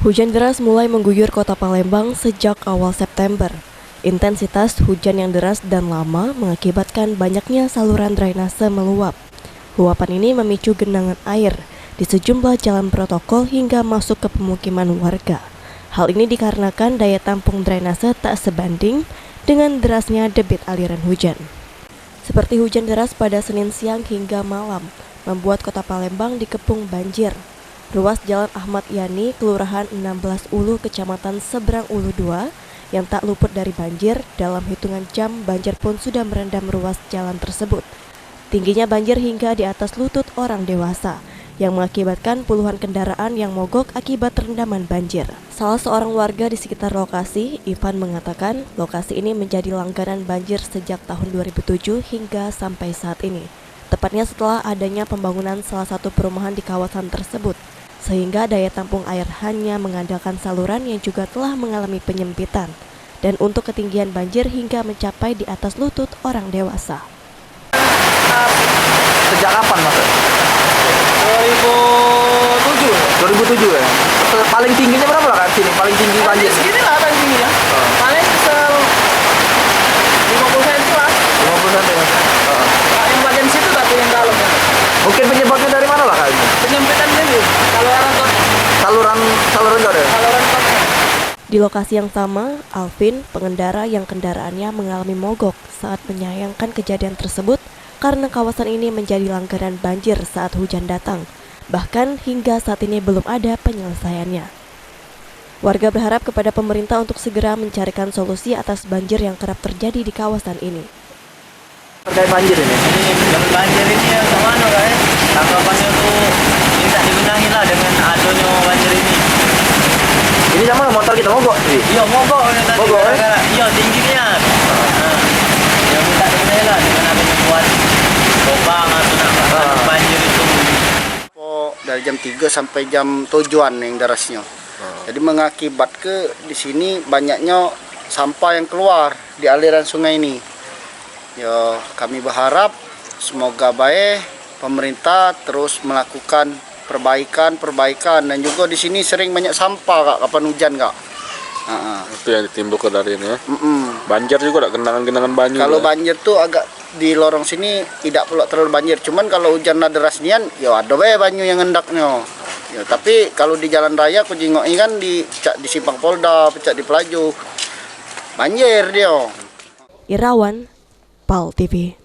Hujan deras mulai mengguyur kota Palembang sejak awal September. Intensitas hujan yang deras dan lama mengakibatkan banyaknya saluran drainase meluap. Luapan ini memicu genangan air di sejumlah jalan protokol hingga masuk ke pemukiman warga. Hal ini dikarenakan daya tampung drainase tak sebanding dengan derasnya debit aliran hujan. Seperti hujan deras pada Senin siang hingga malam, membuat kota Palembang dikepung banjir. Ruas Jalan Ahmad Yani, Kelurahan 16 Ulu, Kecamatan Seberang Ulu 2, yang tak luput dari banjir, dalam hitungan jam banjir pun sudah merendam ruas jalan tersebut. Tingginya banjir hingga di atas lutut orang dewasa, yang mengakibatkan puluhan kendaraan yang mogok akibat rendaman banjir. Salah seorang warga di sekitar lokasi, Ivan, mengatakan lokasi ini menjadi langganan banjir sejak tahun 2007 hingga sampai saat ini. Tepatnya setelah adanya pembangunan salah satu perumahan di kawasan tersebut, sehingga daya tampung air hanya mengandalkan saluran yang juga telah mengalami penyempitan, dan untuk ketinggian banjir hingga mencapai di atas lutut orang dewasa. Sejak kapan, Mas? 2007 ya? Paling tingginya berapa lah Kak sini? Paling tinggi banjir? Segini lah paling tingginya. Paling 50 cm lah. 50 cm Mas? Yang bagian situ tapi yang dalam ya. Mungkin penyebabnya dari mana lah Kak ini? Penyempitan ini Saluran got ya? saluran kotnya. Di lokasi yang sama, Alvin, pengendara yang kendaraannya mengalami mogok saat menyayangkan kejadian tersebut karena kawasan ini menjadi langganan banjir saat hujan datang. Bahkan hingga saat ini belum ada penyelesaiannya. Warga berharap kepada pemerintah untuk segera mencarikan solusi atas banjir yang kerap terjadi di kawasan ini. Terkait banjir ini? Yang banjir ini ya kemana guys? Tanggapannya tuh minta dibenahi lah dengan adanya banjir ini. Ini sama motor kita mogok? Iya mogok ini tadi. Mogok, Iya tingginya. Ya minta dibenahi lah dengan adanya buat lubang atau banjir itu. Dari jam 3 sampai jam 7-an yang derasnya. Jadi mengakibatkan di sini banyaknya sampah yang keluar di aliran sungai ini. Ya, kami berharap semoga baik pemerintah terus melakukan perbaikan dan juga di sini sering banyak sampah Kak kapan hujan Kak. Itu yang ditimbulkan dari ini ya. Banjir juga ada genangan-genangan banjir. Kalau ya? banjir tuh agak di lorong sini tidak pula terlalu banjir. Cuman kalau hujan deras nian, ya ada bae banyu yang hendaknya. Ya, tapi kalau di jalan raya aku jengoki kan di Simpang Polda, pecah di Pelaju. Banjir dia. Irawan, PAL TV.